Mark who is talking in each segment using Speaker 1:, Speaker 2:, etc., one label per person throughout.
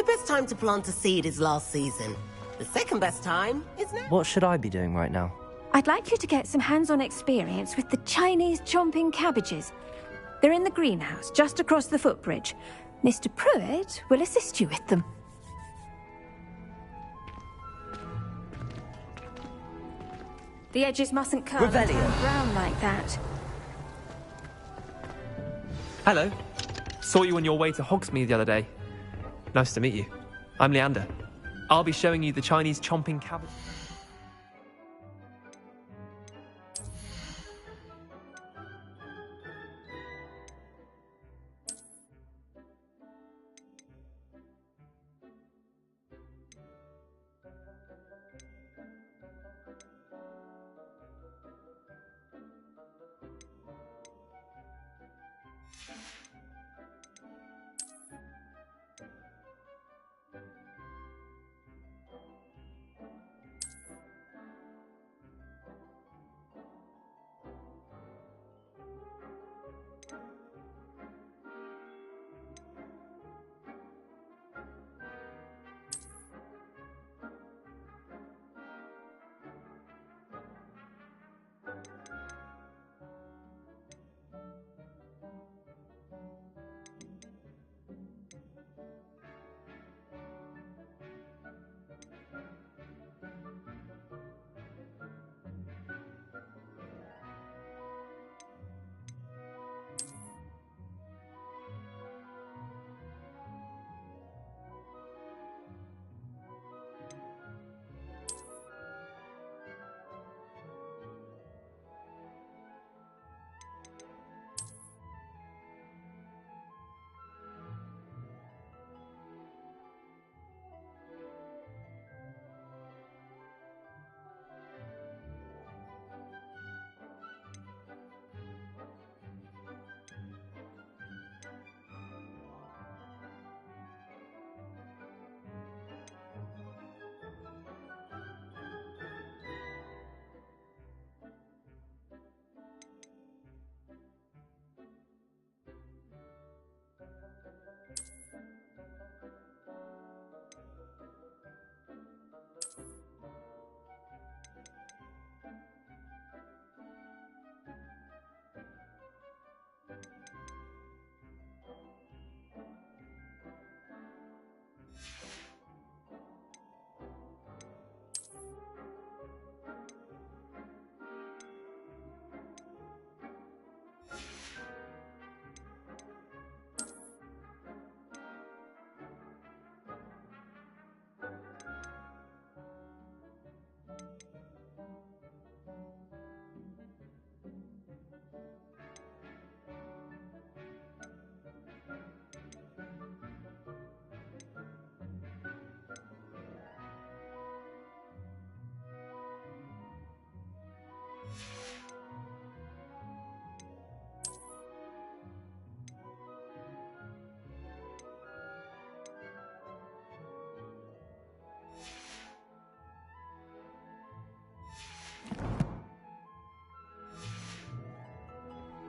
Speaker 1: The best time to plant a seed is last season. The second best time is now.
Speaker 2: What should I be doing right now?
Speaker 3: I'd like you to get some hands-on experience with the Chinese chomping cabbages. They're in the greenhouse, just across the footbridge. Mr. Pruitt will assist you with them. The edges mustn't curl and
Speaker 2: Revelio.
Speaker 3: turn brown like that.
Speaker 4: Hello. Saw you on your way to Hogsmeade the other day. Nice to meet you. I'm Leander. I'll be showing you the Chinese chomping cabbage.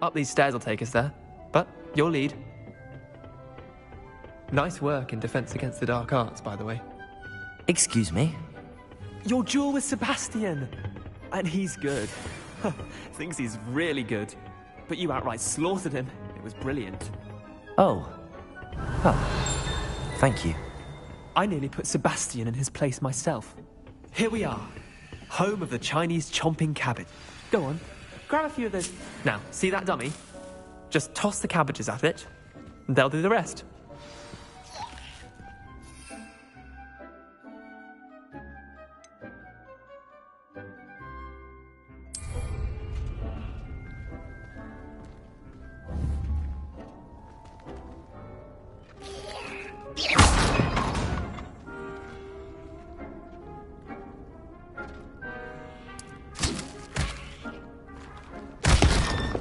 Speaker 4: Up these stairs will take us there, but your lead. Nice work in Defense Against the Dark Arts, by the way.
Speaker 2: Excuse me?
Speaker 4: Your duel with Sebastian! And he's good. Thinks he's really good. But you outright slaughtered him. It was brilliant.
Speaker 2: Oh. Oh. Thank you.
Speaker 4: I nearly put Sebastian in his place myself. Here we are. Home of the Chinese chomping cabbage. Go on. Grab a few of those. Now, see that dummy? Just toss the cabbages at it, and they'll do the rest.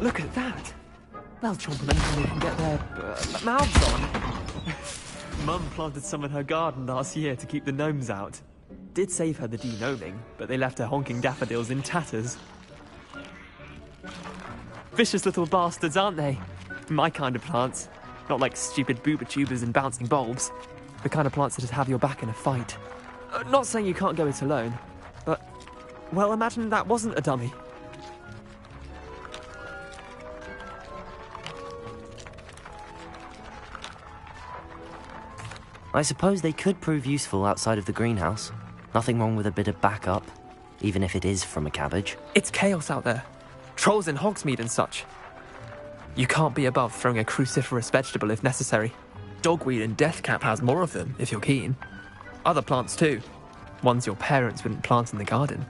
Speaker 4: Look at that! They'll chomp them until they can get their mouths on. Mum planted some in her garden last year to keep the gnomes out. Did save her the de-gnoming, but they left her honking daffodils in tatters. Vicious little bastards, aren't they? My kind of plants. Not like stupid booba tubers and bouncing bulbs. The kind of plants that'd have your back in a fight. Not saying you can't go it alone, but, well, imagine that wasn't a dummy.
Speaker 2: I suppose they could prove useful outside of the greenhouse. Nothing wrong with a bit of backup, even if it is from a cabbage.
Speaker 4: It's chaos out there. Trolls in Hogsmeade and such. You can't be above throwing a cruciferous vegetable if necessary. Dogweed and deathcap has more of them, if you're keen. Other plants too. Ones your parents wouldn't plant in the garden.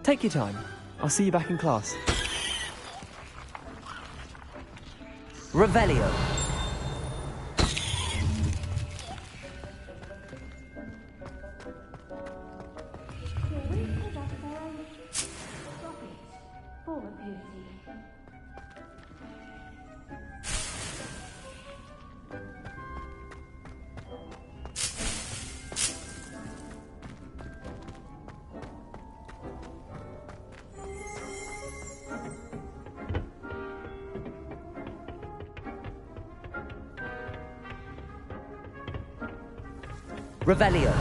Speaker 4: Take your time. I'll see you back in class.
Speaker 2: Revelio. Revelio.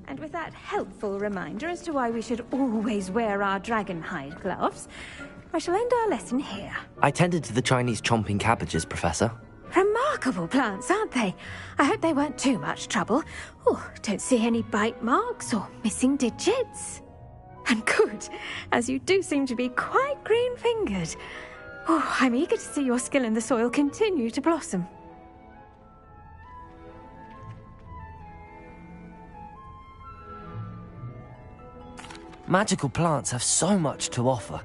Speaker 3: And with that helpful reminder as to why we should always wear our dragonhide gloves, I shall end our lesson here.
Speaker 2: I tended to the Chinese chomping cabbages, Professor.
Speaker 3: Remarkable plants, aren't they? I hope they weren't too much trouble. Oh, don't see any bite marks or missing digits. And good, as you do seem to be quite green-fingered. Oh, I'm eager to see your skill in the soil continue to blossom.
Speaker 2: Magical plants have so much to offer.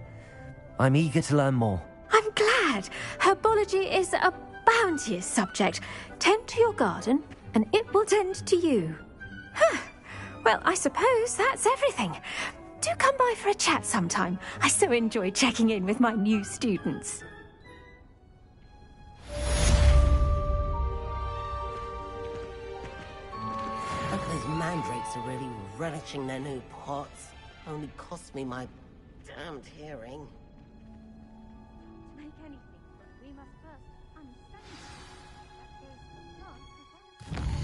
Speaker 2: I'm eager to learn more.
Speaker 3: I'm glad. Herbology is a bounteous subject. Tend to your garden, and it will tend to you. Huh. Well, I suppose that's everything. Do come by for a chat sometime. I so enjoy checking in with my new students.
Speaker 1: Hope those mandrakes are really relishing their new pots. Only cost me my damned hearing.
Speaker 3: To make anything, we must first understand it. That goes for plants as well as...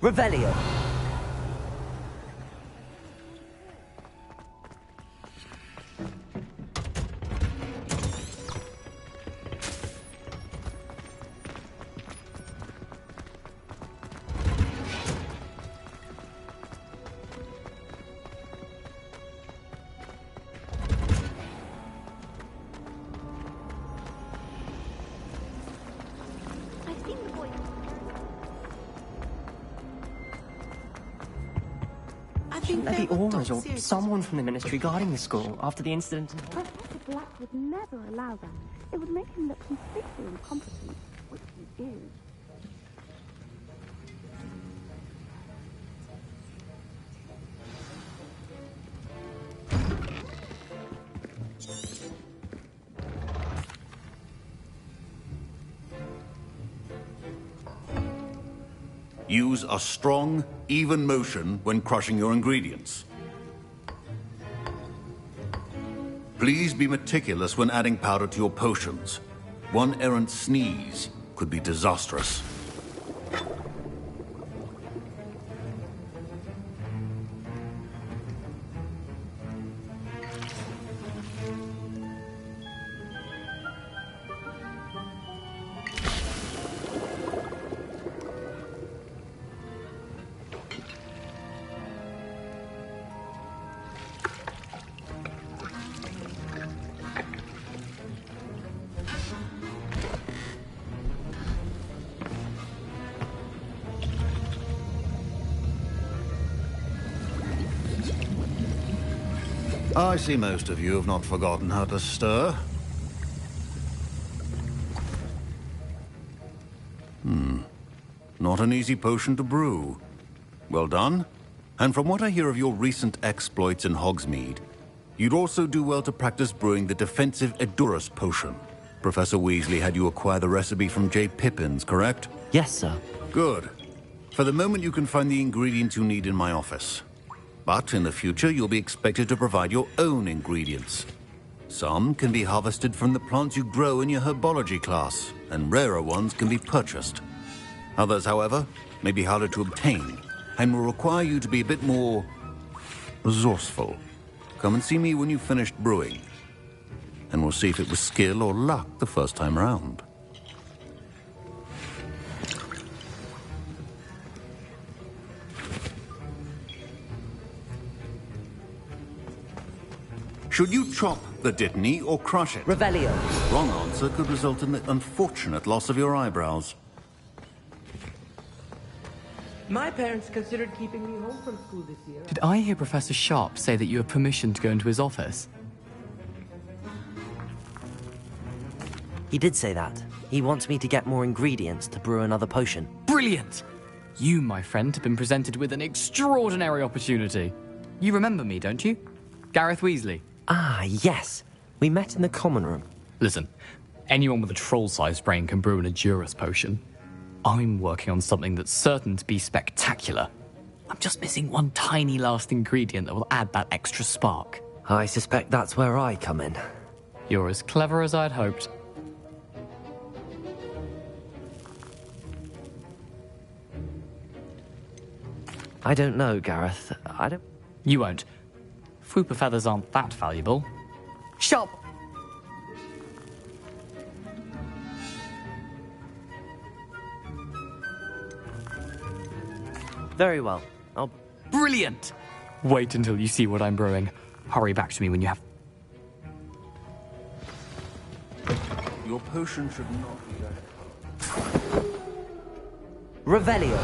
Speaker 2: Revelio.
Speaker 5: Shouldn't there be Auras or someone from the Ministry guarding the school after the incident?
Speaker 6: Professor Black would never allow that. It would make him look completely incompetent, which he is.
Speaker 7: Use a strong, even motion when crushing your ingredients. Please be meticulous when adding powder to your potions. One errant sneeze could be disastrous. I see most of you have not forgotten how to stir. Not an easy potion to brew. Well done. And from what I hear of your recent exploits in Hogsmeade, you'd also do well to practice brewing the defensive Edurus potion. Professor Weasley had you acquire the recipe from J. Pippins, correct?
Speaker 2: Yes, sir.
Speaker 7: Good. For the moment, you can find the ingredients you need in my office. But in the future, you'll be expected to provide your own ingredients. Some can be harvested from the plants you grow in your herbology class, and rarer ones can be purchased. Others, however, may be harder to obtain, and will require you to be a bit more resourceful. Come and see me when you've finished brewing, and we'll see if it was skill or luck the first time round. Should you chop the Dittany or crush it?
Speaker 2: Revelio.
Speaker 7: Wrong answer could result in the unfortunate loss of your eyebrows.
Speaker 8: My parents considered keeping me home from school this year.
Speaker 9: Did I hear Professor Sharp say that you have permission to go into his office?
Speaker 2: He did say that. He wants me to get more ingredients to brew another potion.
Speaker 9: Brilliant! You, my friend, have been presented with an extraordinary opportunity. You remember me, don't you? Gareth Weasley.
Speaker 2: Ah, yes. We met in the common room.
Speaker 9: Listen, anyone with a troll-sized brain can brew an Edurus potion. I'm working on something that's certain to be spectacular. I'm just missing one tiny last ingredient that will add that extra spark.
Speaker 2: I suspect that's where I come in.
Speaker 9: You're as clever as I'd hoped.
Speaker 2: I don't know, Gareth. I don't...
Speaker 9: You won't. Fwooper feathers aren't that valuable. Sharp!
Speaker 2: Very well. I'll...
Speaker 9: Brilliant! Wait until you see what I'm brewing. Hurry back to me when you have...
Speaker 7: Your potion should not be there.
Speaker 2: Revelio.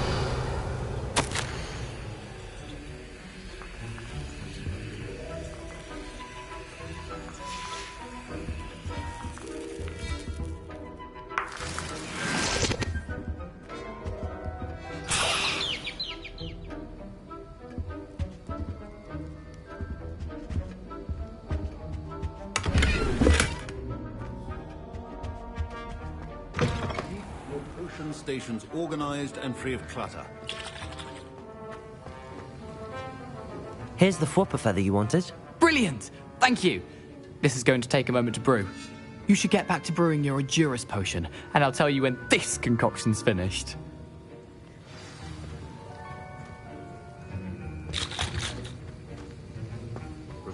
Speaker 7: Stations organized and free of clutter.
Speaker 2: Here's the Fwooper feather you wanted.
Speaker 9: Brilliant! Thank you! This is going to take a moment to brew. You should get back to brewing your Edurus potion, and I'll tell you when this concoction's finished.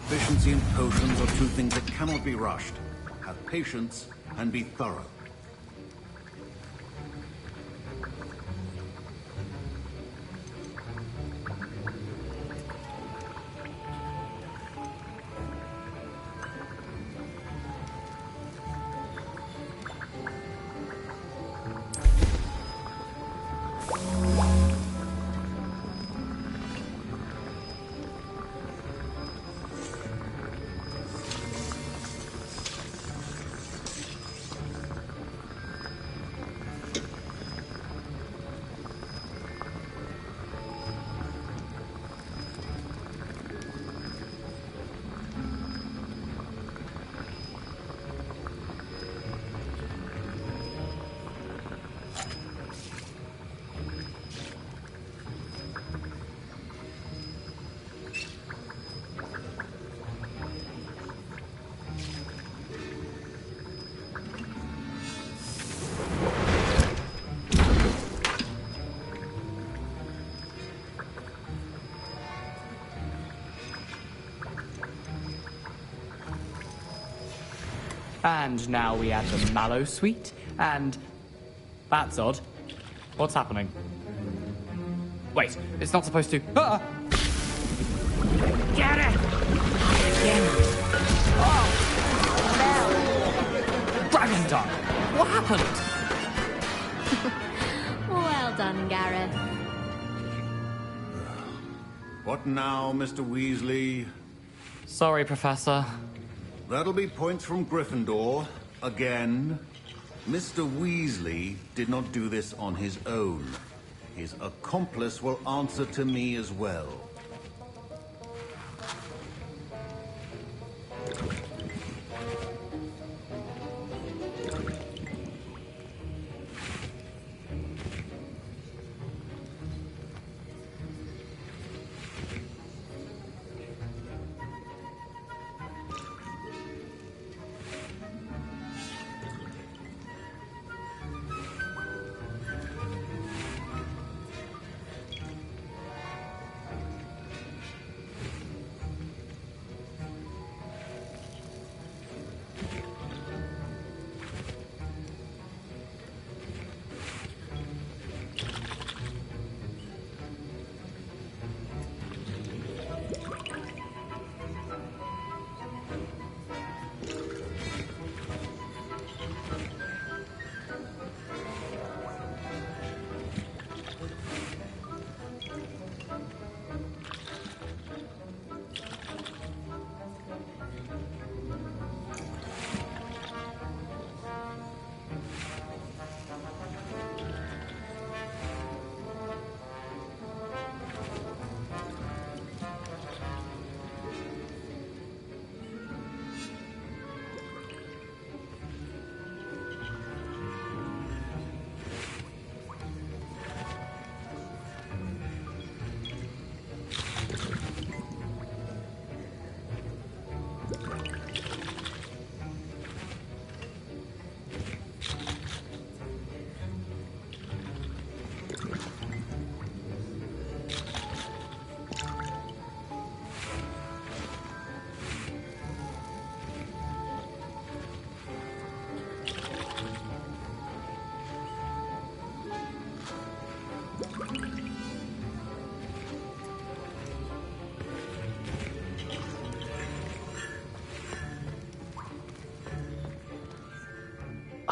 Speaker 7: proficiency and potions are two things that cannot be rushed. Have patience and be thorough.
Speaker 9: And now we add the mallow sweet, and... That's odd. What's happening? Wait, it's not supposed to... Ah!
Speaker 3: Get it!
Speaker 9: Oh! Dragon Dog! What happened?
Speaker 10: Well done, Gareth.
Speaker 7: What now, Mr. Weasley?
Speaker 9: Sorry, Professor.
Speaker 7: That'll be points from Gryffindor. Again. Mr. Weasley did not do this on his own. His accomplice will answer to me as well.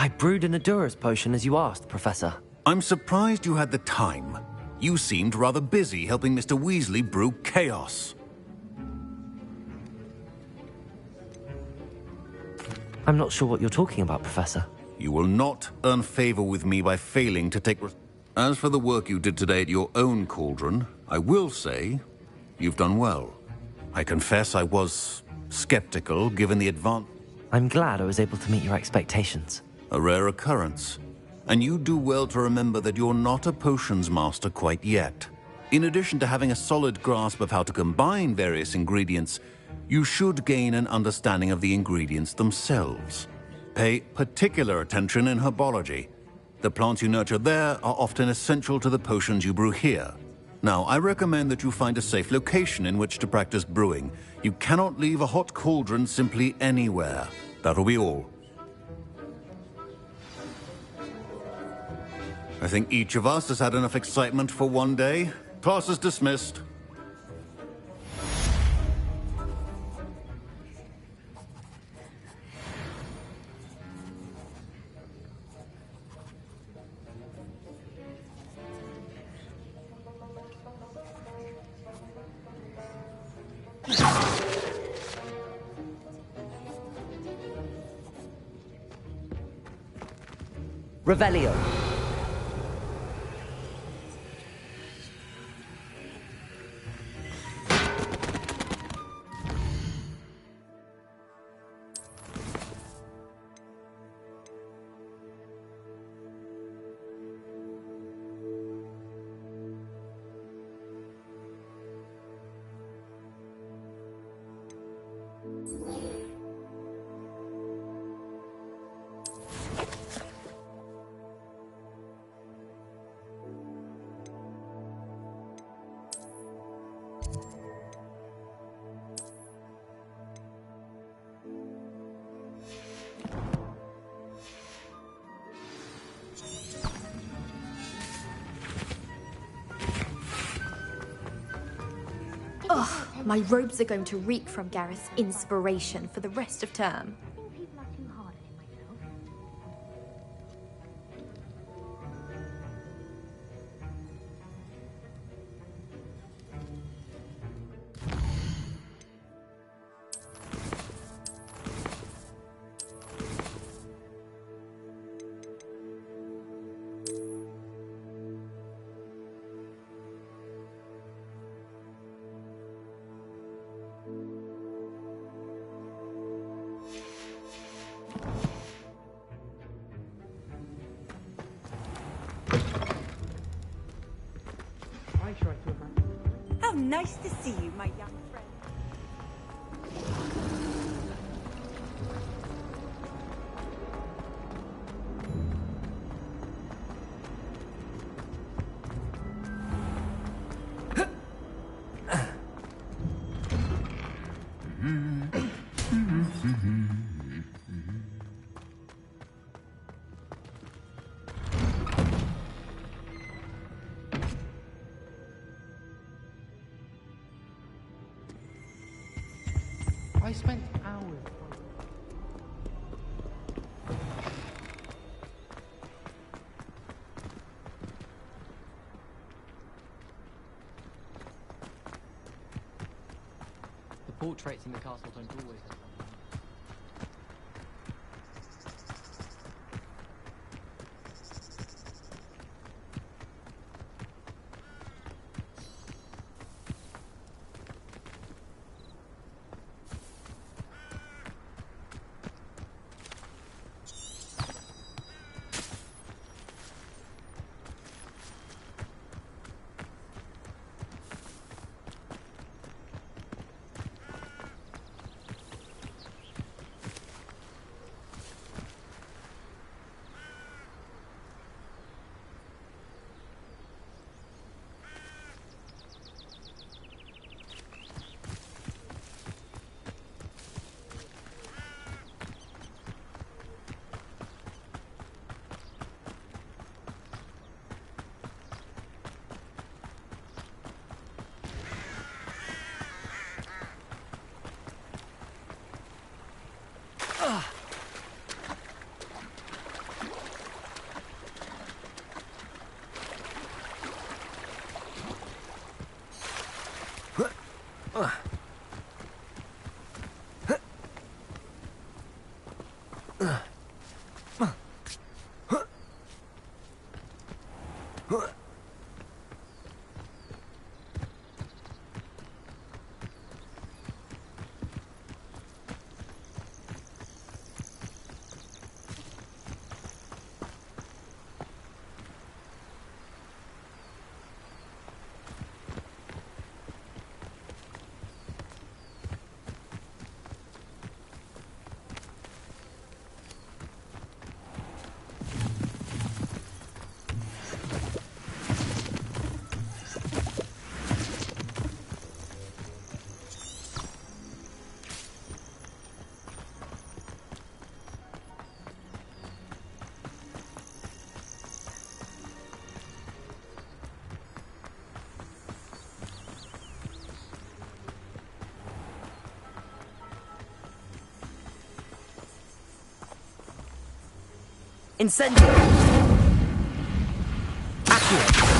Speaker 2: I brewed an Adurus potion as you asked, Professor.
Speaker 7: I'm surprised you had the time. You seemed rather busy helping Mr. Weasley brew chaos.
Speaker 2: I'm not sure what you're talking about, Professor.
Speaker 7: You will not earn favor with me by failing to take... As for the work you did today at your own cauldron, I will say you've done well. I confess I was skeptical given the advance...
Speaker 2: I'm glad I was able to meet your expectations.
Speaker 7: A rare occurrence. And you do well to remember that you're not a potions master quite yet. In addition to having a solid grasp of how to combine various ingredients, you should gain an understanding of the ingredients themselves. Pay particular attention in herbology. The plants you nurture there are often essential to the potions you brew here. Now, I recommend that you find a safe location in which to practice brewing. You cannot leave a hot cauldron simply anywhere. That'll be all. I think each of us has had enough excitement for one day. Class is dismissed.
Speaker 5: Revelio.
Speaker 11: Ugh, my robes are going to reek from Gareth's inspiration for the rest of term.
Speaker 12: How nice to see you, my young friend.
Speaker 13: I spent hours.
Speaker 5: The portraits in the castle don't always have something.
Speaker 2: Incendio! Accio!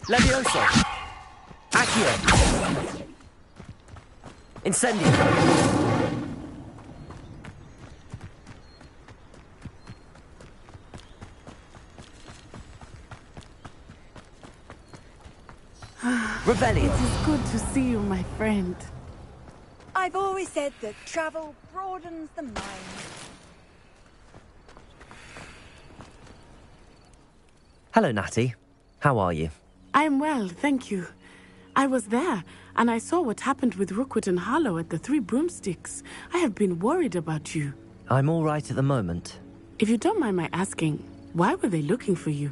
Speaker 2: Levioso! Accio! Incendio! Revelio!
Speaker 14: It is good to see you, my friend.
Speaker 12: I've always said that travel broadens the mind.
Speaker 2: Hello, Natty. How are you?
Speaker 14: I'm well, thank you. I was there, and I saw what happened with Rookwood and Harlow at the Three Broomsticks. I have been worried about you.
Speaker 2: I'm all right at the moment.
Speaker 14: If you don't mind my asking, why were they looking for you?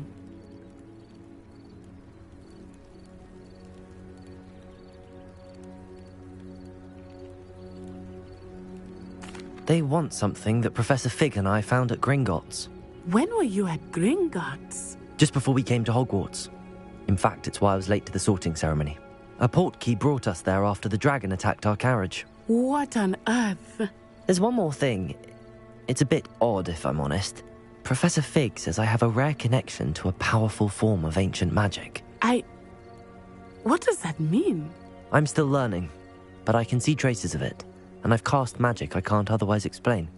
Speaker 2: They want something that Professor Fig and I found at Gringotts.
Speaker 14: When were you at Gringotts?
Speaker 2: Just before we came to Hogwarts. In fact, it's why I was late to the sorting ceremony. A portkey brought us there after the dragon attacked our carriage.
Speaker 14: What on earth?
Speaker 2: There's one more thing. It's a bit odd, if I'm honest. Professor Fig says I have a rare connection to a powerful form of ancient magic.
Speaker 14: What does that mean?
Speaker 2: I'm still learning, but I can see traces of it, and I've cast magic I can't otherwise explain.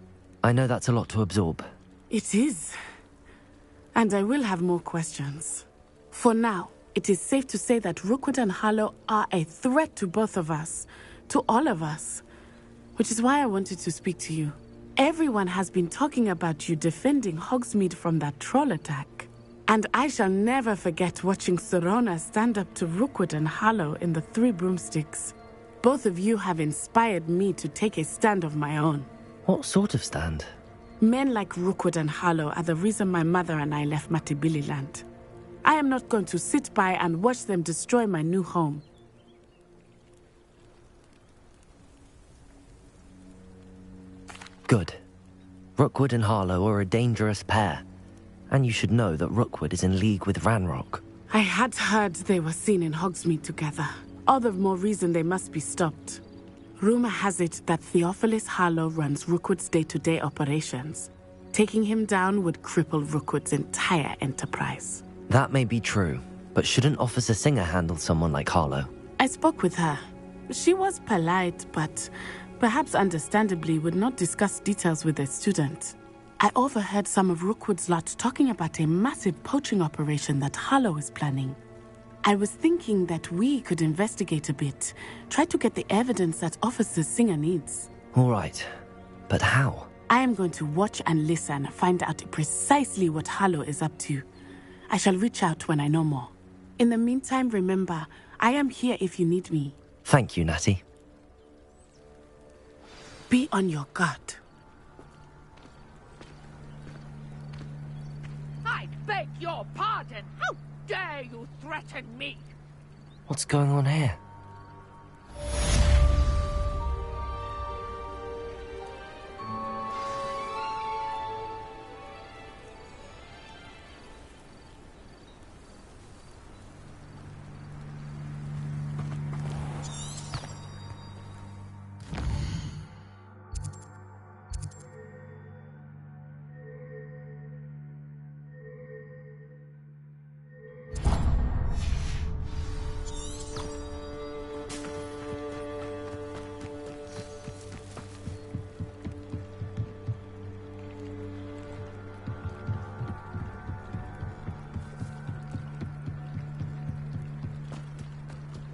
Speaker 2: I know that's a lot to absorb.
Speaker 14: It is. And I will have more questions. For now, it is safe to say that Rookwood and Harlow are a threat to both of us, to all of us, which is why I wanted to speak to you. Everyone has been talking about you defending Hogsmeade from that troll attack. And I shall never forget watching Sirona stand up to Rookwood and Harlow in the Three Broomsticks. Both of you have inspired me to take a stand of my own.
Speaker 2: What sort of stand?
Speaker 14: Men like Rookwood and Harlow are the reason my mother and I left Matabeleland. I am not going to sit by and watch them destroy my new home.
Speaker 2: Good. Rookwood and Harlow are a dangerous pair. And you should know that Rookwood is in league with Ranrock.
Speaker 14: I had heard they were seen in Hogsmeade together. All the more reason they must be stopped. Rumor has it that Theophilus Harlow runs Rookwood's day-to-day operations. Taking him down would cripple Rookwood's entire enterprise.
Speaker 2: That may be true, but shouldn't Officer Singer handle someone like Harlow?
Speaker 14: I spoke with her. She was polite, but perhaps understandably would not discuss details with a student. I overheard some of Rookwood's lot talking about a massive poaching operation that Harlow is planning. I was thinking that we could investigate a bit, try to get the evidence that Officer Singer needs.
Speaker 2: All right. But how?
Speaker 14: I am going to watch and listen, find out precisely what Harlow is up to. I shall reach out when I know more. In the meantime, remember, I am here if you need me.
Speaker 2: Thank you, Natty.
Speaker 14: Be on your guard.
Speaker 15: I beg your pardon. How dare you threaten me?
Speaker 2: What's going on here?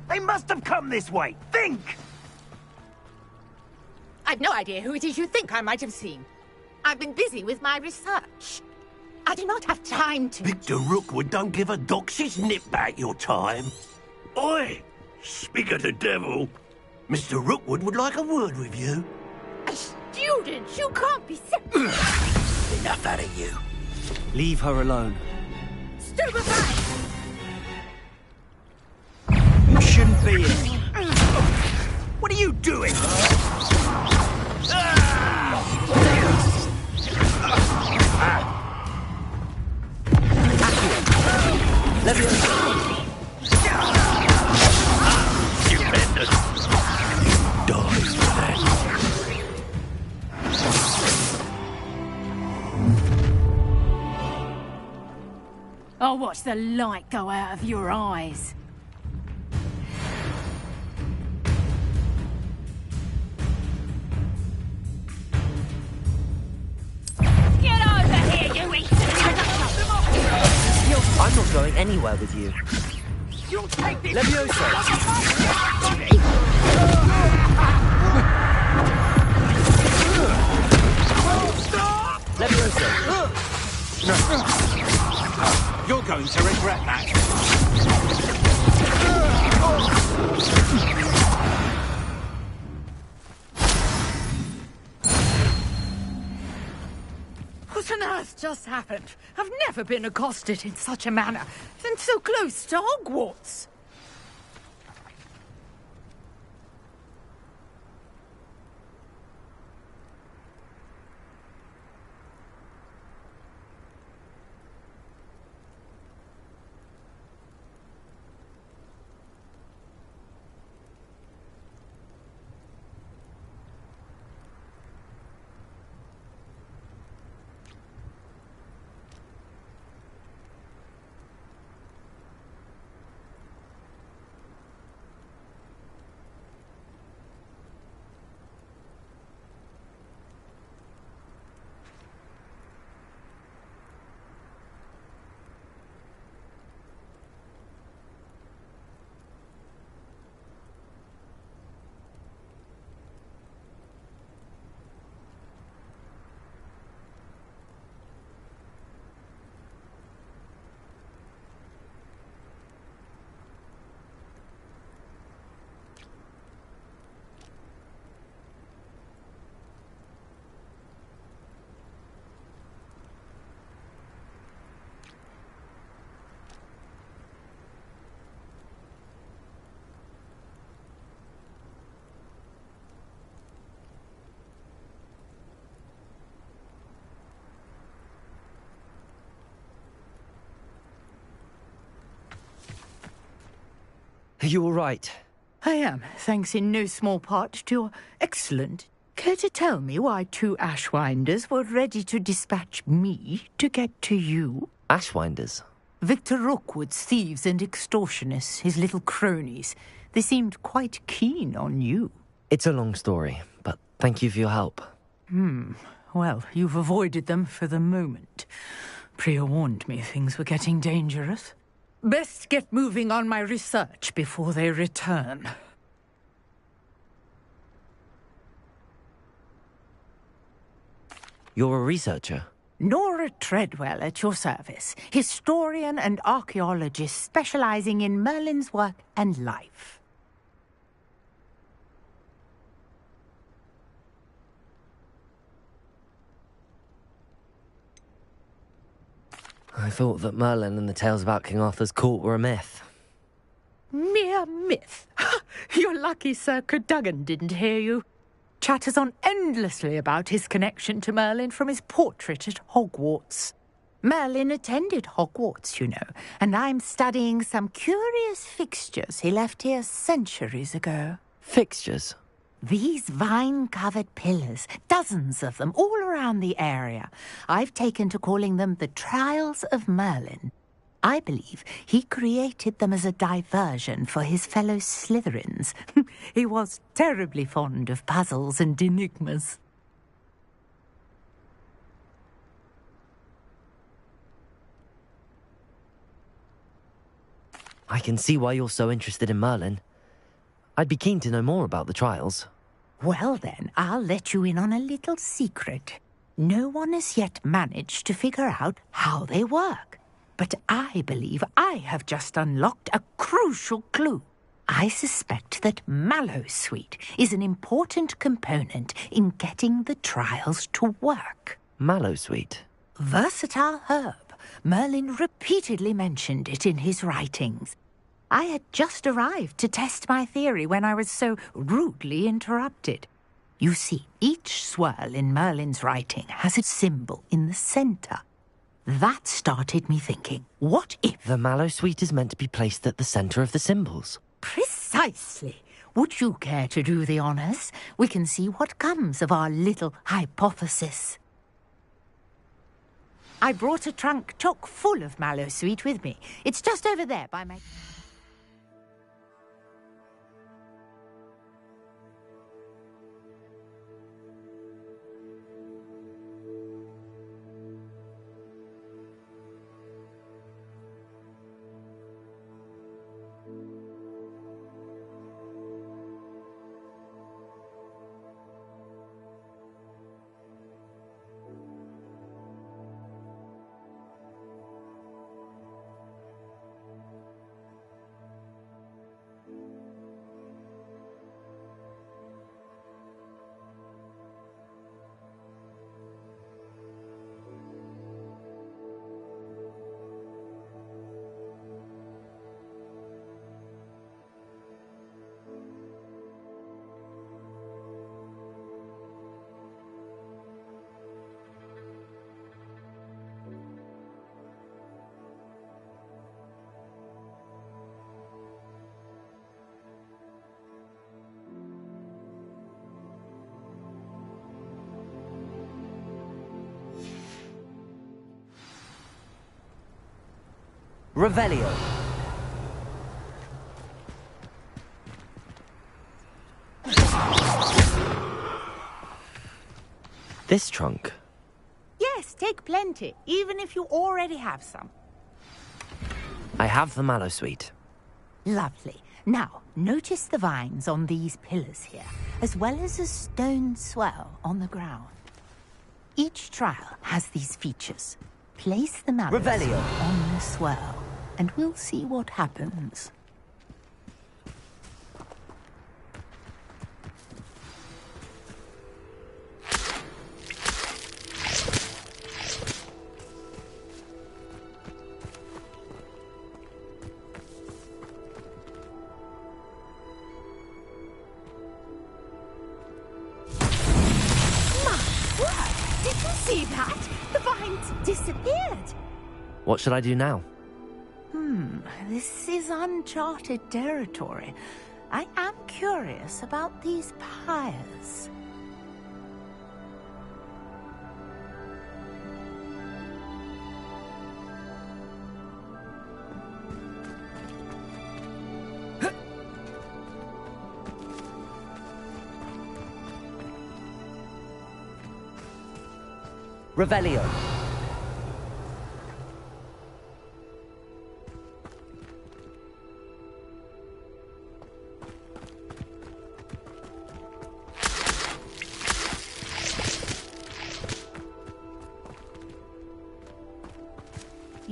Speaker 16: They must have come this way. Think!
Speaker 15: I've no idea who it is you think I might have seen. I've been busy with my research. I do not have time to...
Speaker 16: Victor Rookwood don't give a doxy's nip back your time. Oi! Speak of the devil. Mr. Rookwood would like a word with you.
Speaker 15: A student? You can't be...
Speaker 16: Enough out of you.
Speaker 5: Leave her alone.
Speaker 15: Stupefy!
Speaker 16: You shouldn't be here. What are you doing? Stupendous. Die for that.
Speaker 15: I'll watch the light go out of your eyes.
Speaker 2: I'm not going anywhere with you.
Speaker 15: You'll take this.
Speaker 5: Levioso!
Speaker 16: Levioso! No. You're going to regret that.
Speaker 15: What on earth just happened? I've never been accosted in such a manner, and so close to Hogwarts.
Speaker 2: Are you all right?
Speaker 15: I am, thanks in no small part to your excellent. Care to tell me why two Ashwinders were ready to dispatch me to get to you?
Speaker 2: Ashwinders?
Speaker 15: Victor Rookwood's thieves and extortionists, his little cronies. They seemed quite keen on you.
Speaker 2: It's a long story, but thank you for your help.
Speaker 15: Well, you've avoided them for the moment. Priya warned me things were getting dangerous. Best get moving on my research before they return.
Speaker 2: You're a researcher?
Speaker 15: Nora Treadwell at your service, historian and archaeologist specializing in Merlin's work and life.
Speaker 2: I thought that Merlin and the tales about King Arthur's court were a myth.
Speaker 15: Mere myth. You're lucky Sir Cadogan didn't hear you. Chatters on endlessly about his connection to Merlin from his portrait at Hogwarts. Merlin attended Hogwarts, you know, and I'm studying some curious fixtures he left here centuries ago.
Speaker 2: Fixtures?
Speaker 15: These vine-covered pillars, dozens of them, all around the area. I've taken to calling them the Trials of Merlin. I believe he created them as a diversion for his fellow Slytherins. He was terribly fond of puzzles and enigmas.
Speaker 2: I can see why you're so interested in Merlin. I'd be keen to know more about the trials.
Speaker 15: Well then, I'll let you in on a little secret. No one has yet managed to figure out how they work. But I believe I have just unlocked a crucial clue. I suspect that Mallowsweet is an important component in getting the trials to work.
Speaker 2: Mallowsweet?
Speaker 15: Versatile herb. Merlin repeatedly mentioned it in his writings. I had just arrived to test my theory when I was so rudely interrupted. You see, each swirl in Merlin's writing has a symbol in the centre. That started me thinking, what if...
Speaker 2: The Mallowsweet is meant to be placed at the centre of the symbols.
Speaker 15: Precisely. Would you care to do the honours? We can see what comes of our little hypothesis. I brought a trunk chock full of Mallowsweet with me. It's just over there by my...
Speaker 2: Revelio. This trunk?
Speaker 15: Yes, take plenty, even if you already have some.
Speaker 2: I have the Mallowsweet.
Speaker 15: Lovely. Now, notice the vines on these pillars here, as well as a stone swell on the ground. Each trial has these features. Place the Mallowsweet on the swell, and we'll see what happens. See that? The vines disappeared.
Speaker 2: What should I do now?
Speaker 15: This is uncharted territory. I am curious about these pyres.
Speaker 2: Revelio.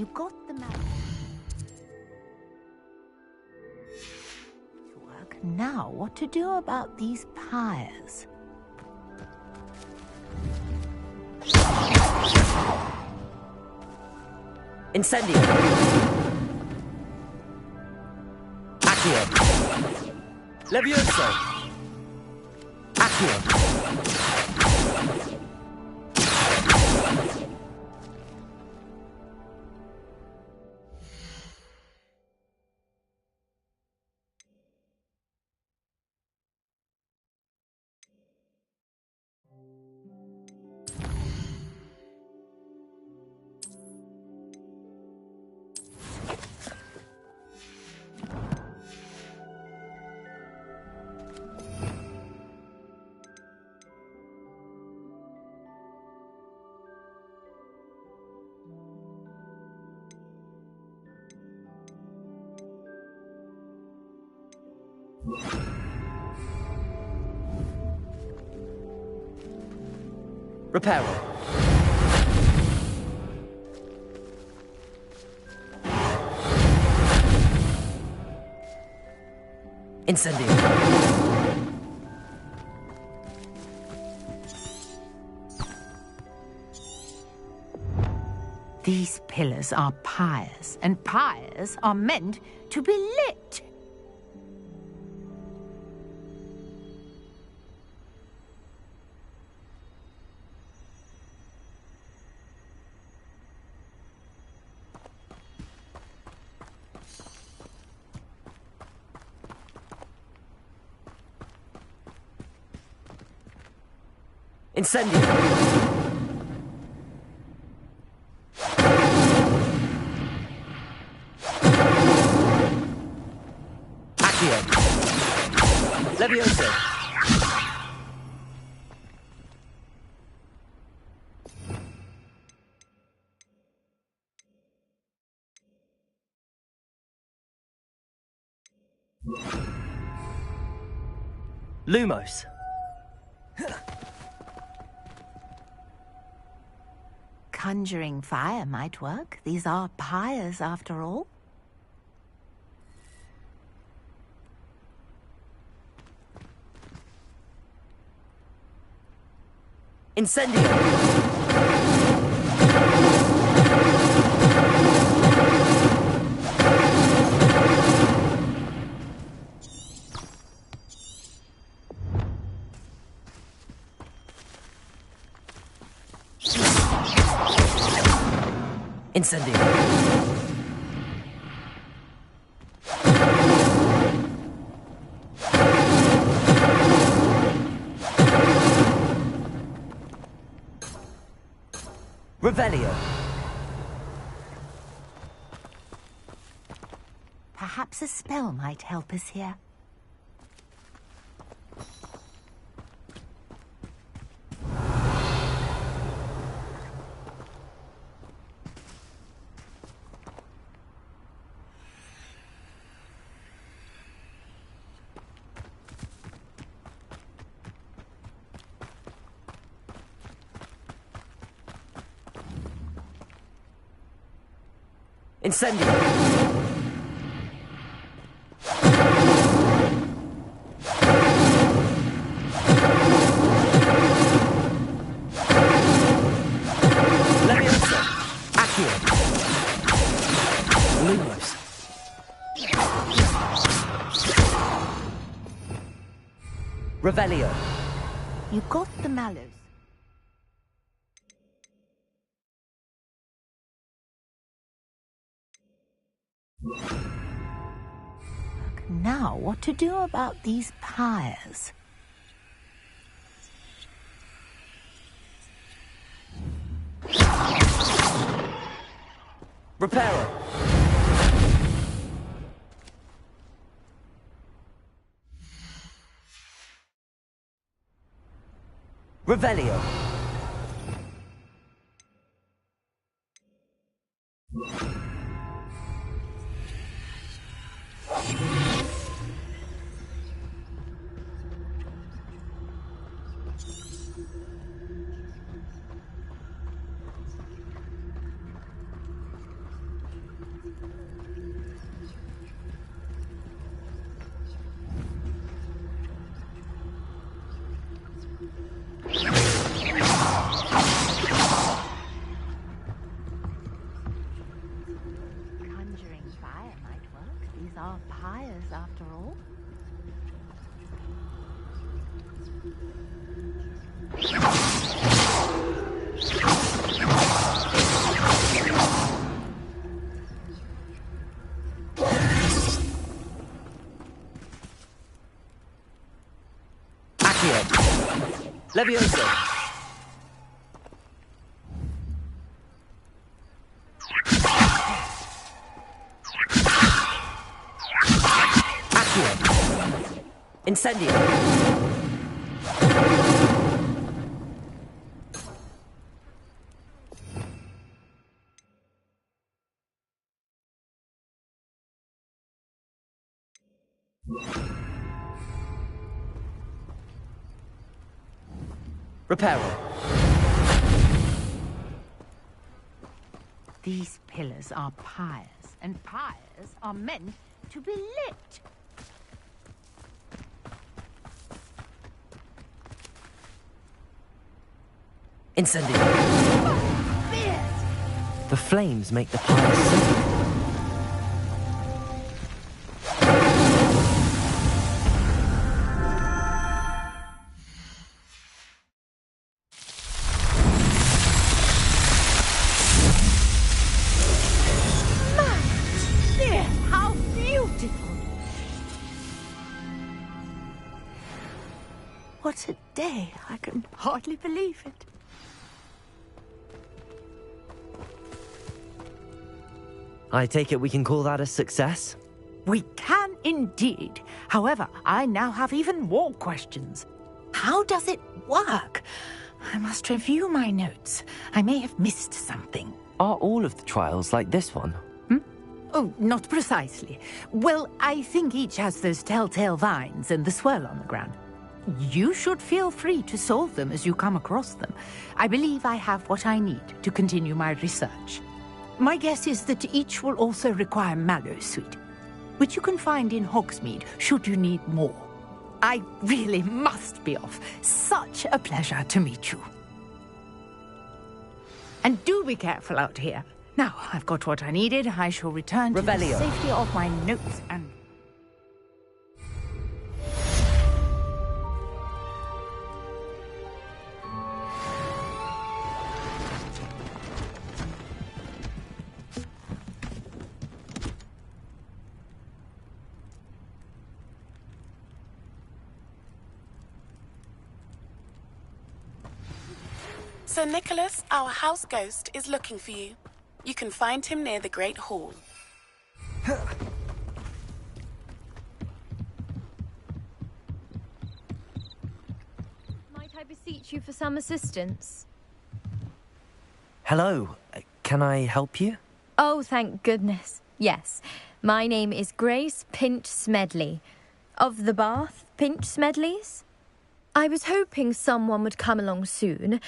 Speaker 15: You got the map. Work. Now, what to do about these pyres?
Speaker 2: Incendio. Accio. Levioso. Accio. Reparo. Incendio.
Speaker 15: These pillars are pyres, and pyres are meant to be lit.
Speaker 2: Incendio. Accio. Levioso. Lumos.
Speaker 15: Conjuring fire might work. These are pyres, after all.
Speaker 2: Incendio. Incendio. Revelio.
Speaker 15: Perhaps a spell might help us here.
Speaker 2: Incendio. Levioso. Accio. Lumos. Revelio.
Speaker 15: You got the mallows. Now, what to do about these pyres?
Speaker 2: Reparo. Revelio. Accio! Levioso! Accio! Incendio! Reparo.
Speaker 15: These pillars are pyres, and pyres are meant to be lit.
Speaker 2: Incendio. The flames make the pyres sink.
Speaker 15: What a day. I can hardly believe it.
Speaker 2: I take it we can call that a success?
Speaker 15: We can indeed. However, I now have even more questions. How does it work? I must review my notes. I may have missed something.
Speaker 2: Are all of the trials like this one?
Speaker 15: Oh, not precisely. Well, I think each has those telltale vines and the swirl on the ground. You should feel free to solve them as you come across them. I believe I have what I need to continue my research. My guess is that each will also require Mallowsweet, which you can find in Hogsmeade should you need more. I really must be off. Such a pleasure to meet you. And do be careful out here. Now, I've got what I needed. I shall return to the safety of my notes and...
Speaker 17: Sir Nicholas, our house ghost, is looking for you. You can find him near the Great Hall.
Speaker 10: Might I beseech you for some assistance?
Speaker 2: Hello. Can I help you?
Speaker 10: Oh, thank goodness. Yes. My name is Grace Pinch Smedley. Of the Bath Pinch Smedleys? I was hoping someone would come along soon.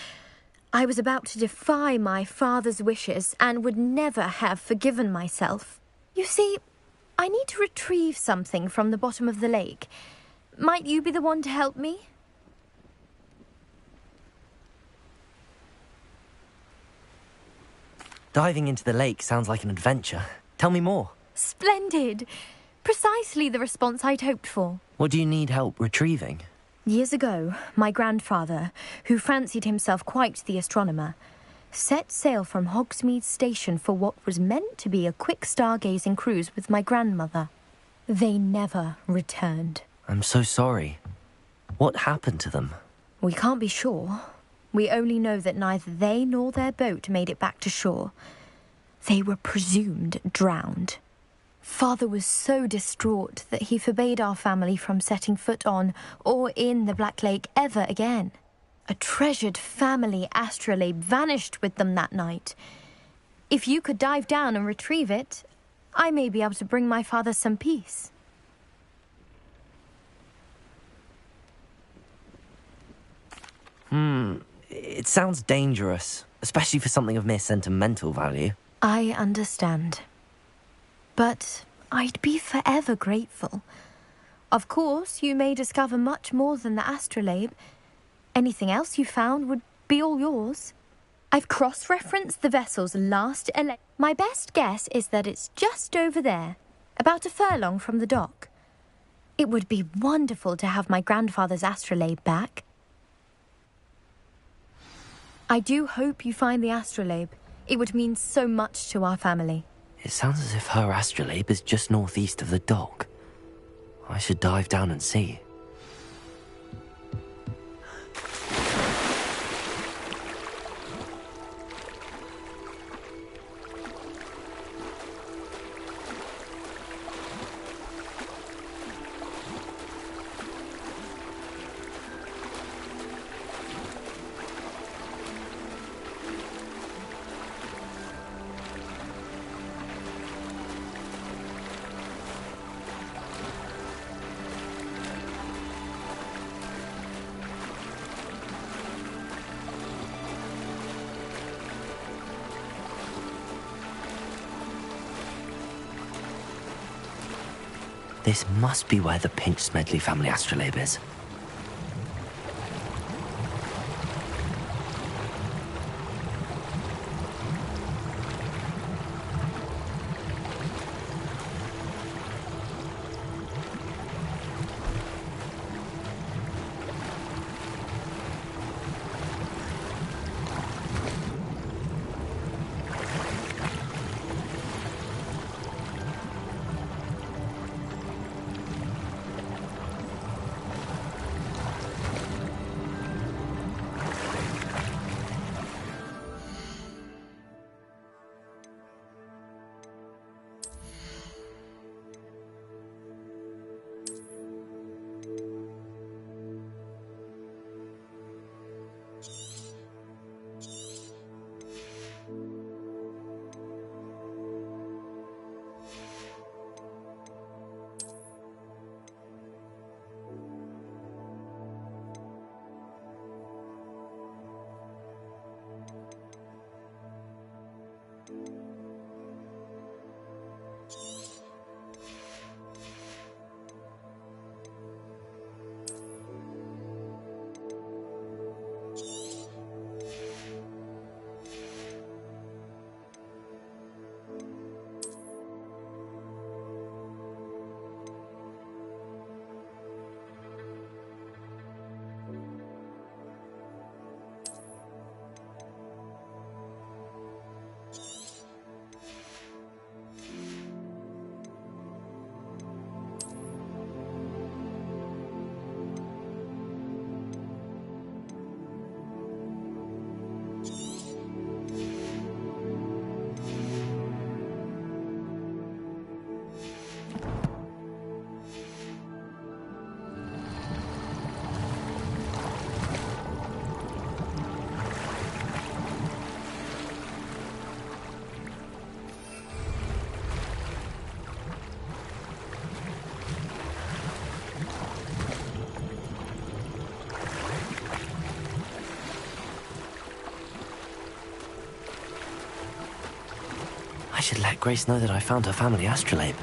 Speaker 10: I was about to defy my father's wishes and would never have forgiven myself. You see, I need to retrieve something from the bottom of the lake. Might you be the one to help me?
Speaker 2: Diving into the lake sounds like an adventure. Tell me more.
Speaker 10: Splendid! Precisely the response I'd hoped for.
Speaker 2: What do you need help retrieving?
Speaker 10: Years ago, my grandfather, who fancied himself quite the astronomer, set sail from Hogsmeade Station for what was meant to be a quick stargazing cruise with my grandmother. They never returned.
Speaker 2: I'm so sorry. What happened to them?
Speaker 10: We can't be sure. We only know that neither they nor their boat made it back to shore. They were presumed drowned. Father was so distraught that he forbade our family from setting foot on or in the Black Lake ever again. A treasured family astrolabe vanished with them that night. If you could dive down and retrieve it, I may be able to bring my father some peace.
Speaker 2: It sounds dangerous, especially for something of mere sentimental value.
Speaker 10: I understand. But I'd be forever grateful. Of course, you may discover much more than the astrolabe. Anything else you found would be all yours. I've cross-referenced the vessel's last My best guess is that it's just over there, about a furlong from the dock. It would be wonderful to have my grandfather's astrolabe back. I do hope you find the astrolabe. It would mean so much to our family.
Speaker 2: It sounds as if her astrolabe is just northeast of the dock. I should dive down and see. This must be where the Pinch Smedley family astrolabe is. I should let Grace know that I found her family astrolabe.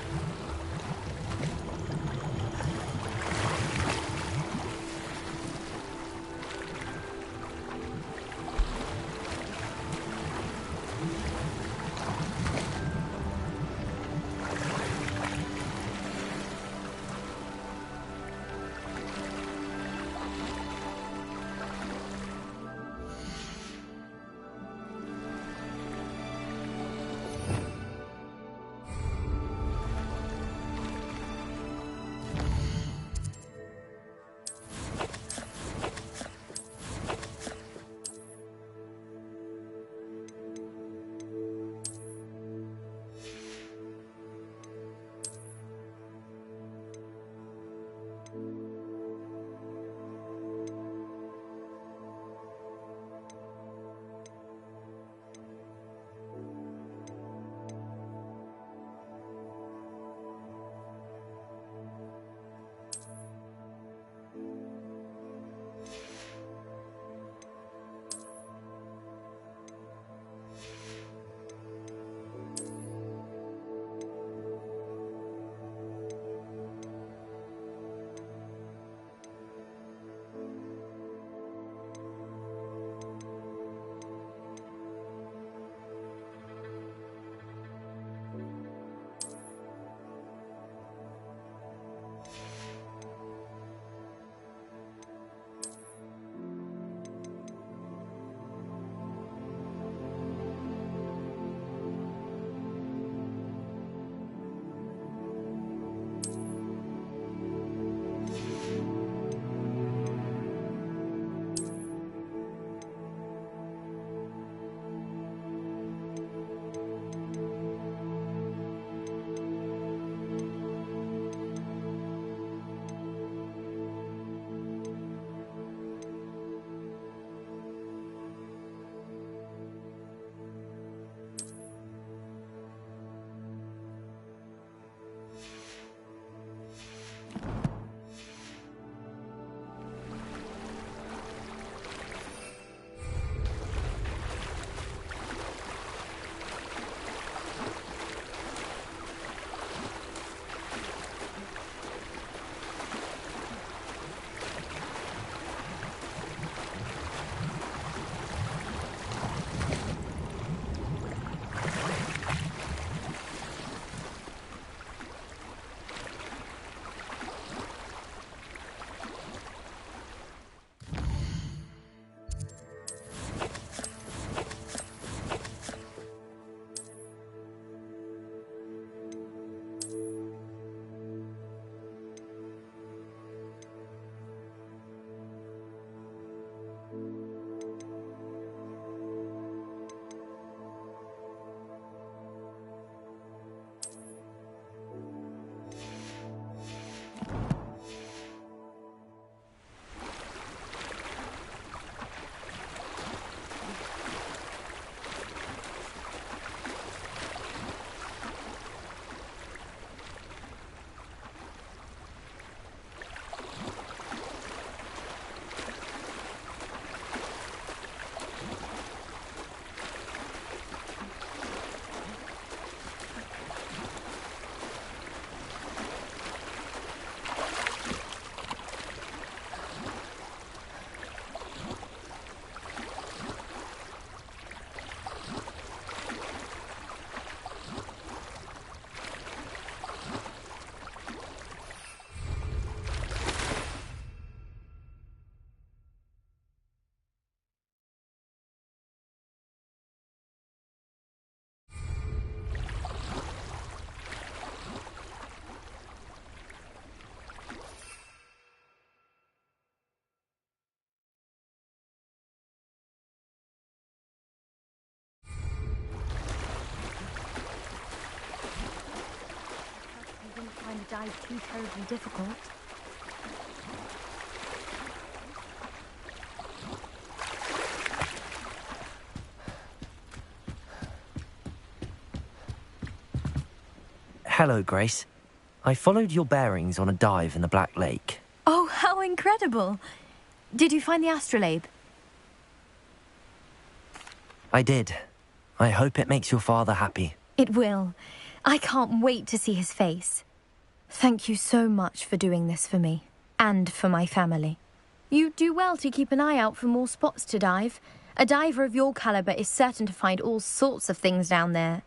Speaker 10: dive too terribly difficult.
Speaker 2: Hello, Grace. I followed your bearings on a dive in the Black Lake.
Speaker 10: Oh, how incredible! Did you find the astrolabe?
Speaker 2: I did. I hope it makes your father happy.
Speaker 10: It will. I can't wait to see his face. Thank you so much for doing this for me, and for my family. You do well to keep an eye out for more spots to dive. A diver of your caliber is certain to find all sorts of things down there.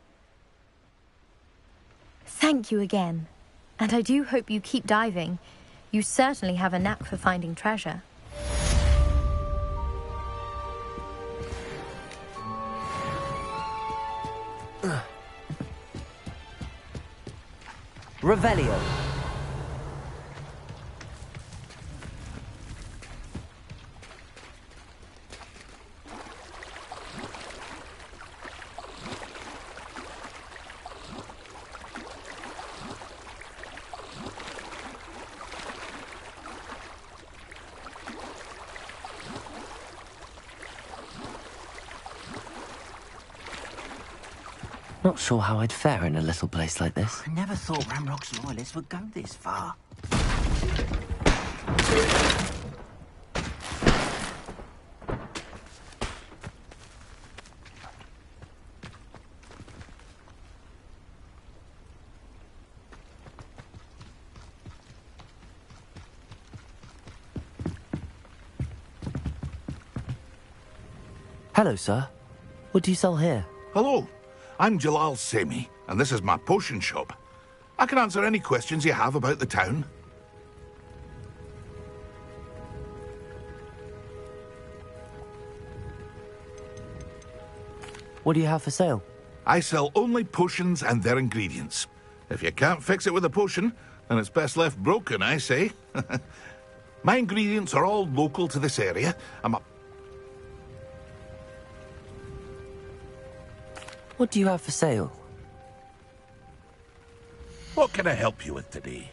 Speaker 10: Thank you again. And I do hope you keep diving. You certainly have a knack for finding treasure.
Speaker 2: Revelio. Not sure how I'd fare in a little place like this.
Speaker 16: I never thought Ramrock's loyalists would go this far.
Speaker 2: Hello, sir. What do you sell here?
Speaker 18: Hello. I'm Jalal Semi, and this is my potion shop. I can answer any questions you have about the town.
Speaker 2: What do you have for sale?
Speaker 18: I sell only potions and their ingredients. If you can't fix it with a potion, then it's best left broken, I say. My ingredients are all local to this area.
Speaker 2: What do you have for sale?
Speaker 18: What can I help you with today?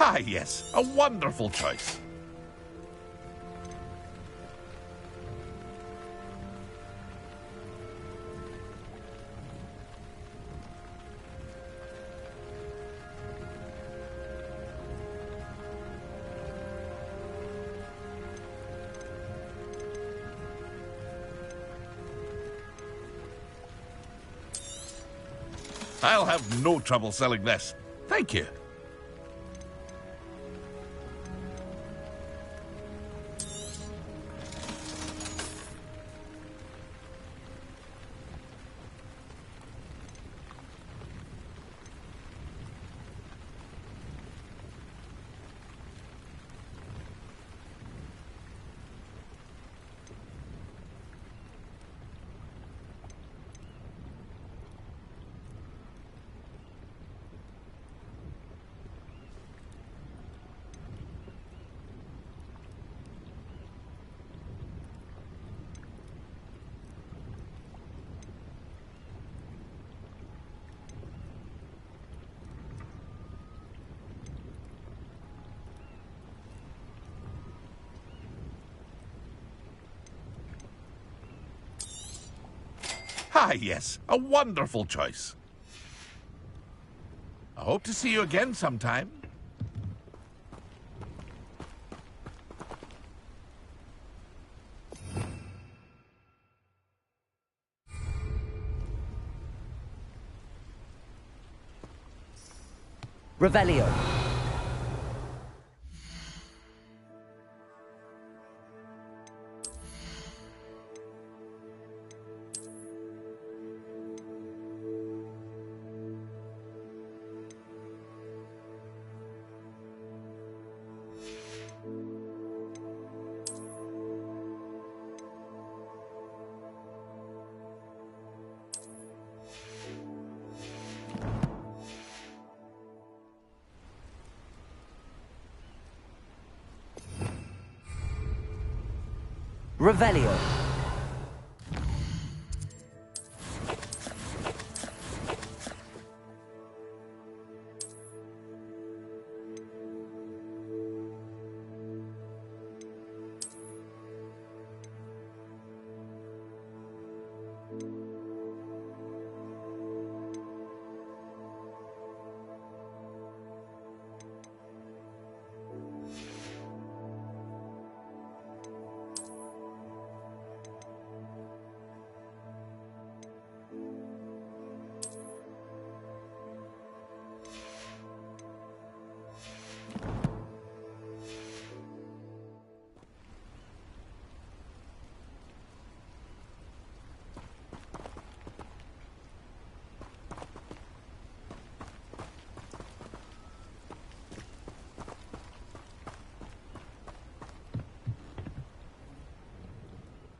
Speaker 18: Ah, yes, a wonderful choice. I'll have no trouble selling this. Thank you. Ah, yes, a wonderful choice. I hope to see you again sometime.
Speaker 2: Revelio. Revelio.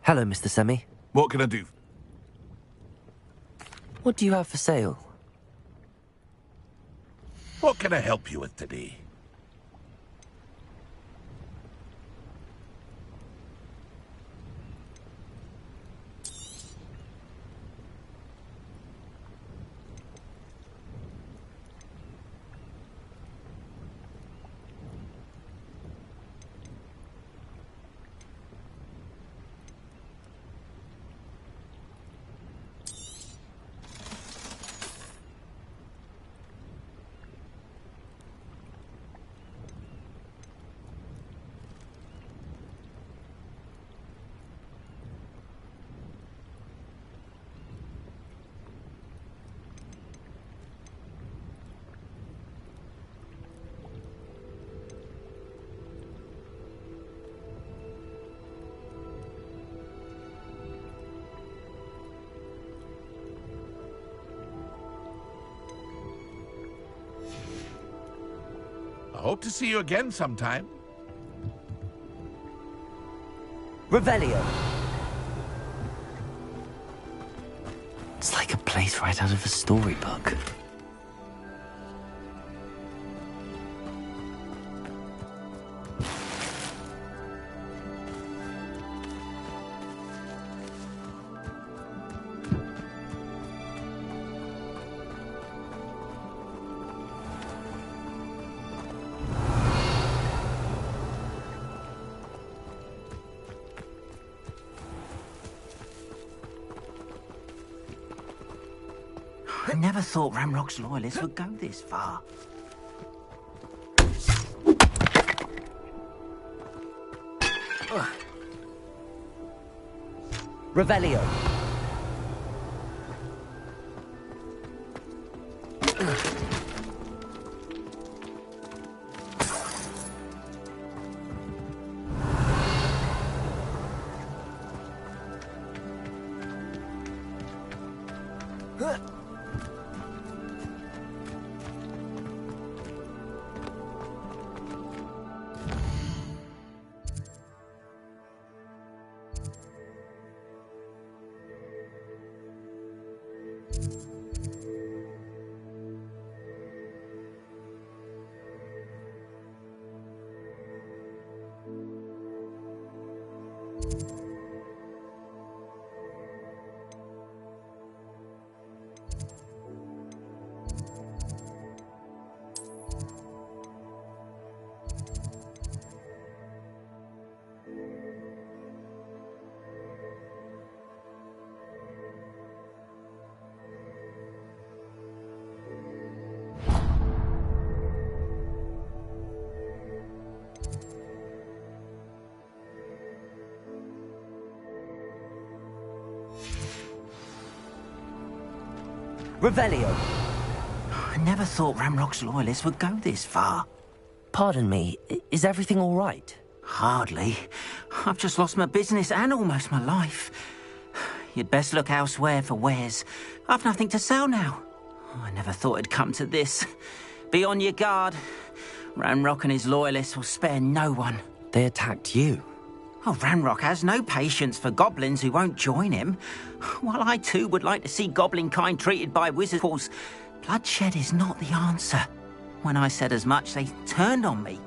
Speaker 2: Hello, Mr. Semi.
Speaker 18: What can I do?
Speaker 2: What do you have for sale?
Speaker 18: What can I help you with today? Hope to see you again sometime.
Speaker 2: Revelio. It's like a place right out of a storybook.
Speaker 15: I never thought Ranrock's loyalists would go this far.
Speaker 2: Revelio. Revelio.
Speaker 15: I never thought Ranrock's loyalists would go this far.
Speaker 2: Pardon me, is everything all right?
Speaker 15: Hardly. I've just lost my business and almost my life. You'd best look elsewhere for wares. I've nothing to sell now. I never thought it'd come to this. Be on your guard. Ranrock and his loyalists will spare no one.
Speaker 2: They attacked you.
Speaker 15: Oh, Ranrock has no patience for goblins who won't join him. While I too would like to see goblin kind treated by wizards, bloodshed is not the answer. When I said as much, they turned on me.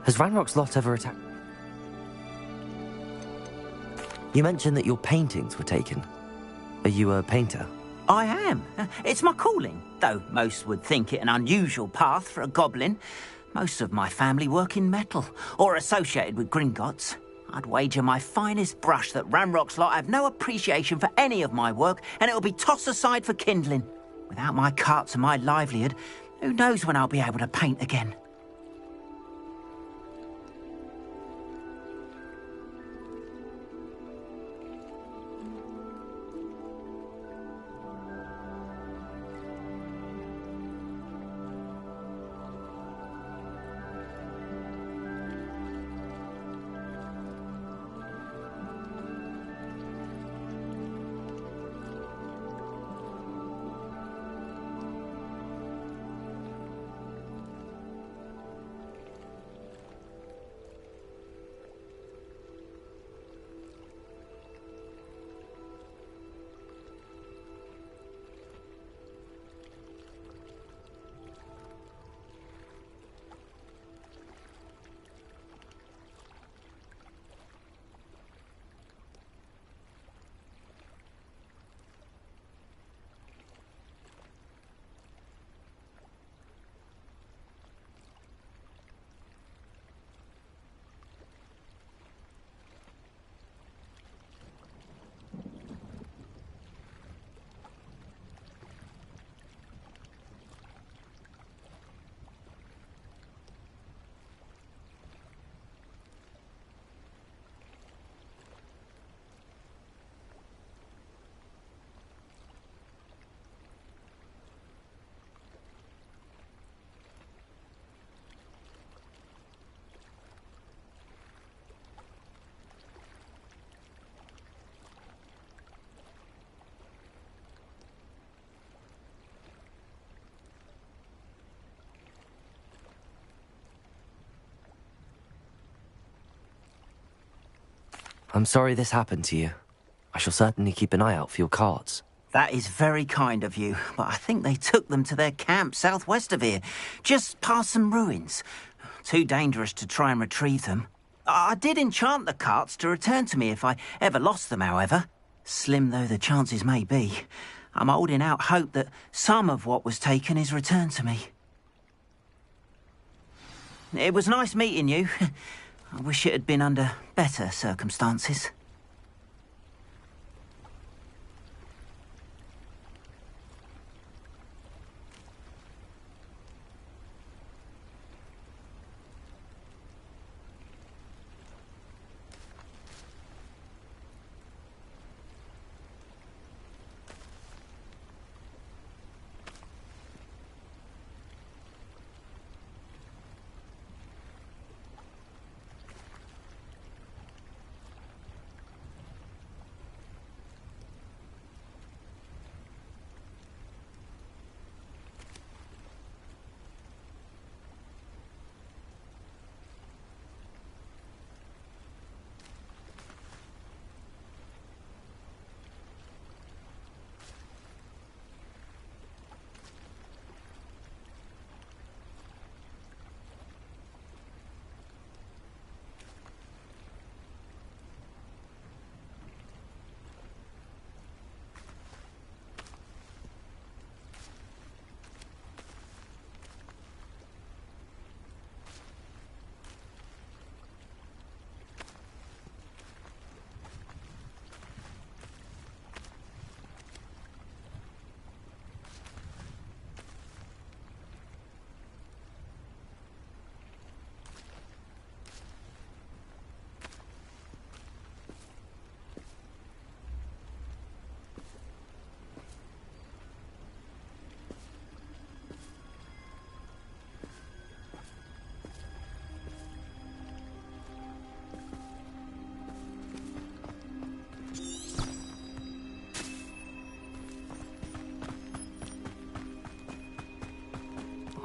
Speaker 2: Has Ranrock's lot ever attacked? You mentioned that your paintings were taken. Are you a painter?
Speaker 19: I am. It's my calling, though most would think it an unusual path for a goblin. Most of my family work in metal, or associated with Gringotts. I'd wager my finest brush that Ranrock's lot have no appreciation for any of my work, and it'll be tossed aside for kindling. Without my carts and my livelihood, who knows when I'll be able to paint again?
Speaker 2: I'm sorry this happened to you. I shall certainly keep an eye out for your carts.
Speaker 19: That is very kind of you, but I think they took them to their camp southwest of here, just past some ruins. Too dangerous to try and retrieve them. I did enchant the carts to return to me if I ever lost them, however. Slim though the chances may be, I'm holding out hope that some of what was taken is returned to me. It was nice meeting you. I wish it had been under better circumstances.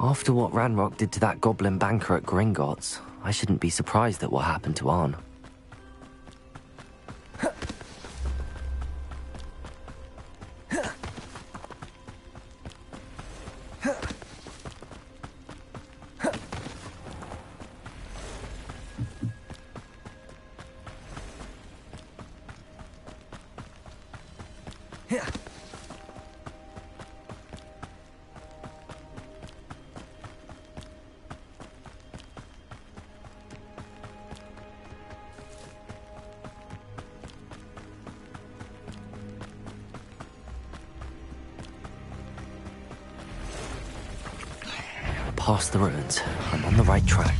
Speaker 2: After what Ranrock did to that goblin banker at Gringotts, I shouldn't be surprised at what happened to Arn. Past the ruins. I'm on the right track.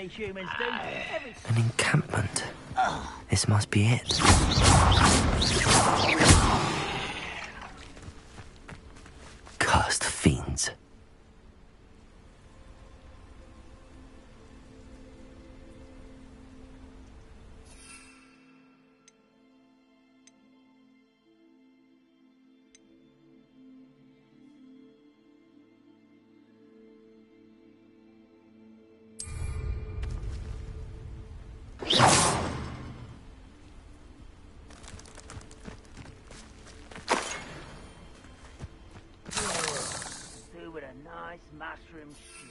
Speaker 16: Humans do.
Speaker 2: An encampment. This must be it. Cursed fiends.
Speaker 16: With a nice mushroom stew.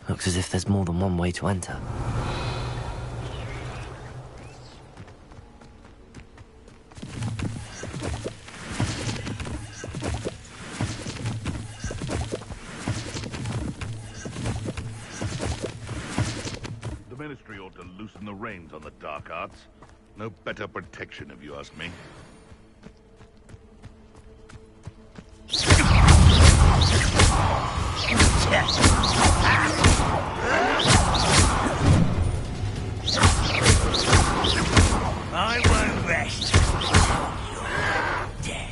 Speaker 2: Looks as if there's more than one way to enter.
Speaker 18: The Ministry ought to loosen the reins on the dark arts. No better protection, if you ask me.
Speaker 16: I won't rest. You're dead.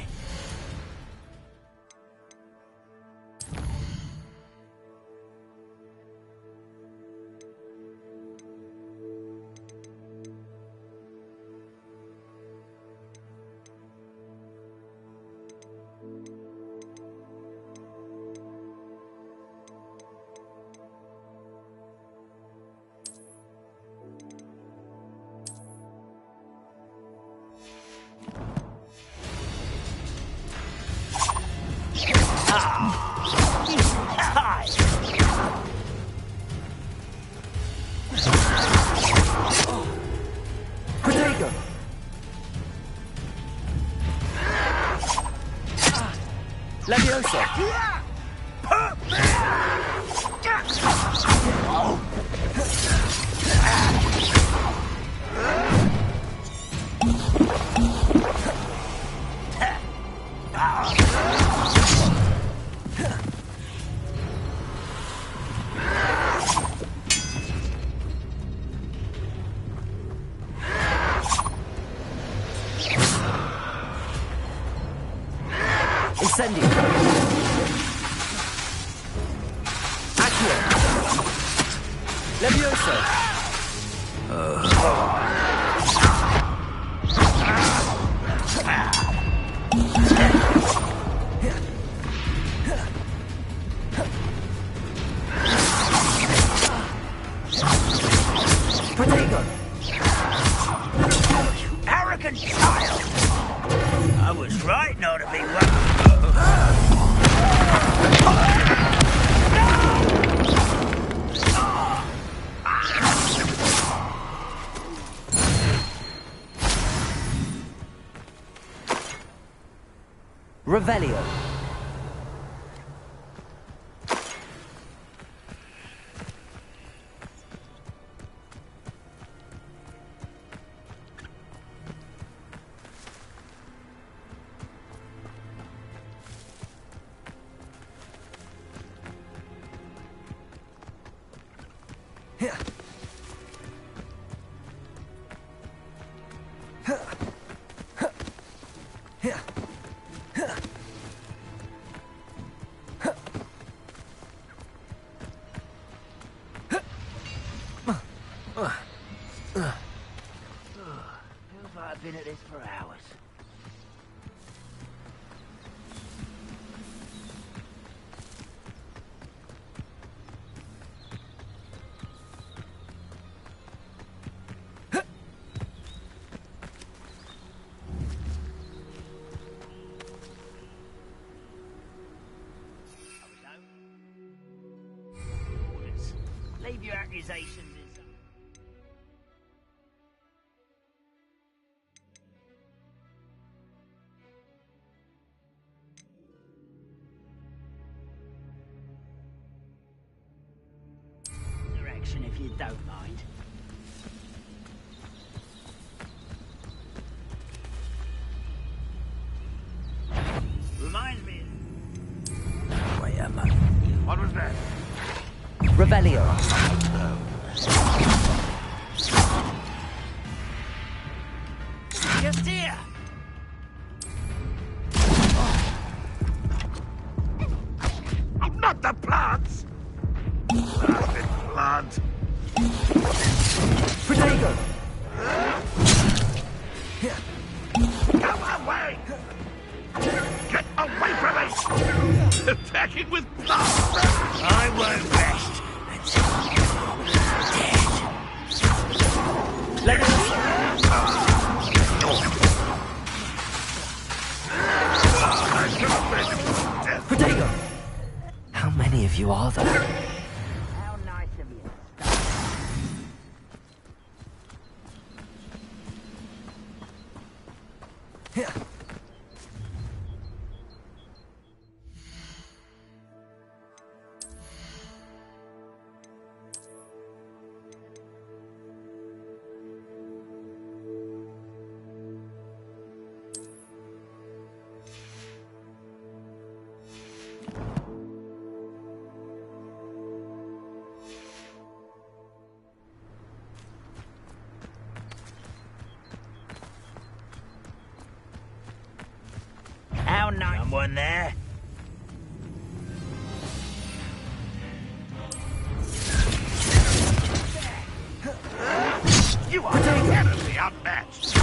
Speaker 2: Protego! Leviosa! Incendio! Accio! Leviosa! Protego!
Speaker 16: You arrogant child! I was right not to be welcome.
Speaker 2: Revelio.
Speaker 16: Feels like I've been at this for hours. Leave your accusations in some... direction if you don't mind. Reminds me... Wait a moment. What was that?
Speaker 2: Revelio.
Speaker 16: Just here. Oh, not the plants. Blasted plants.
Speaker 2: Protego.
Speaker 16: Go away. Get away from me. Attacking with plants. I won't rest.
Speaker 2: Protego! How many of you are there?
Speaker 16: How nice of you. How nice. Someone there? You are terribly unmatched.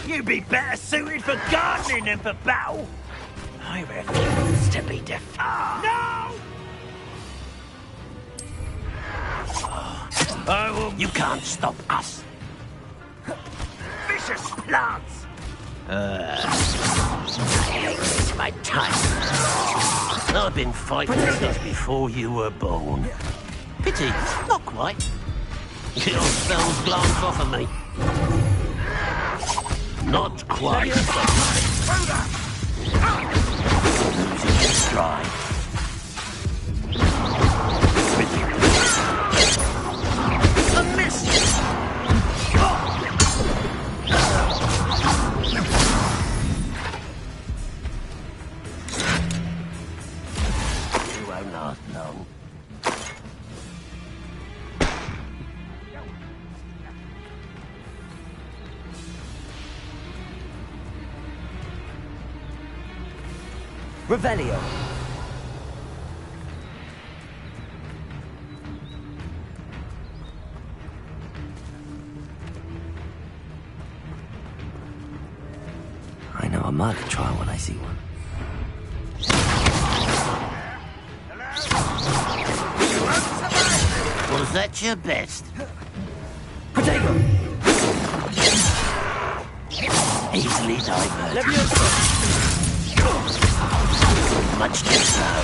Speaker 16: You'd be better suited for gardening than for battle. I refuse to be defied. No! I will... You can't stop us. Vicious plants! I hate waste my time. I've been fighting since before you were born. Pity, not quite. Your spells glance off of me. Not quite. Losing your stride. A miss! You won't last long.
Speaker 2: Revelio. I know a murder trial when I see one.
Speaker 16: Was that your best?
Speaker 2: Protego!
Speaker 16: Easily diverted. Much too slow.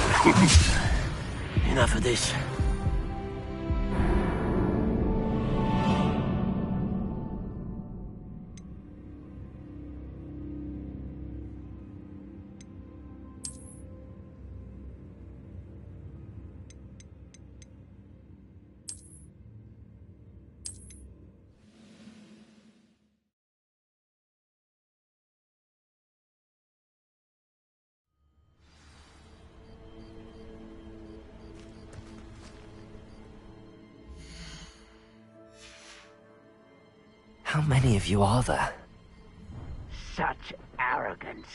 Speaker 16: Enough of this.
Speaker 2: many of you are there?
Speaker 15: Such arrogance.